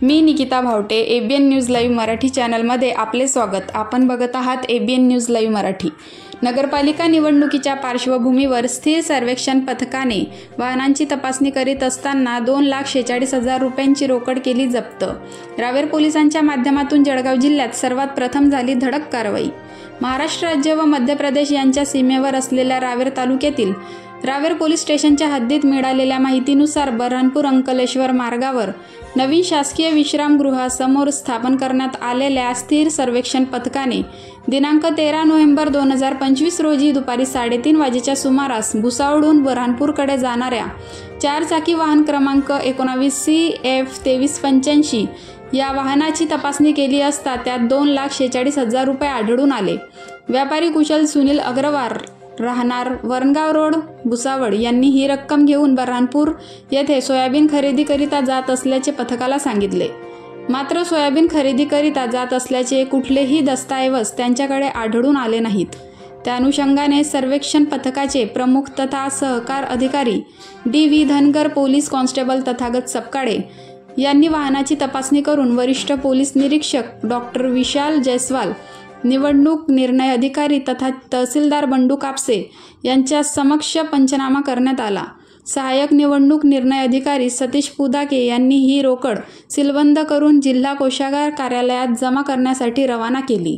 मी Nikita Bhavte, ABN news live Marathi चॅनलमध्ये आपले स्वागत। आपण बघत आहात एबीएन न्यूज लाईव्ह मराठी। नगरपालिका निवडणुकीच्या पार्श्वभूमीवर स्थिर सर्वेक्षण पथकाने वाहनांची तपासणी करीत असताना 2,46,000 रुपयांची रोकड केली जप्त। रावेर पोलिसांच्या माध्यमातून जळगाव जिल्ह्यात सर्वात प्रथम झाली धडक कारवाई। महाराष्ट्र राज्य व मध्य प्रदेश यांच्या सीमेवर असलेल्या रावेर तालुक्यातील रावेर पोलीस स्टेशनच्या हद्दीत मिळालेल्या माहितीनुसार बऱ्हाणपूर अंकलेश्वर मार्गावर नवीन शासकीय विश्रामगृहासमोर स्थापन करण्यात आलेल्या स्थिर सर्वेक्षण पथकाने दिनांक 13 नोव्हेंबर 2025 रोजी दुपारी 3:30 वाजेच्या सुमारास भुसावळहून बऱ्हाणपूरकडे जाणाऱ्या 4 चाकी वाहन क्रमांक 19 CF2385 या वाहनाची तपासणी केली असता त्यात 2,46,000 रुपये आढळून आले। व्यापारी कुशल सुनील अग्रवाल राहणार वरणगाव रोड भुसावळ यांनी ही रक्कम घेऊन बऱ्हाणपूर येथे सोयाबीन खरेदीकरिता जात असल्याचे पथकाला सांगितले। मात्र सोयाबीन खरेदीकरिता जात असल्याचे कुठलेही दस्तऐवज त्यांच्याकडे आढळून आले नाहीत। त्या अनुषंगाने सर्वेक्षण पथकाचे प्रमुख तथा सहकार अधिकारी DV Dhangar, police constable Tathagat Sapkale यांनी वाहनाची तपासणी करून वरिष्ठ पोलीस निरीक्षक डॉक्टर विशाल जयस्वाल, निवडणूक निर्णय अधिकारी तथा तहसीलदार बंडू कापसे यांच्या समक्ष पंचनामा करण्यात आला। सहाय्यक निवडणूक निर्णय अधिकारी सतीश पुदाके यांनी ही रोकड सीलबंद करून जिल्हा कोषागार कार्यालयात जमा करण्यासाठी रवाना केली।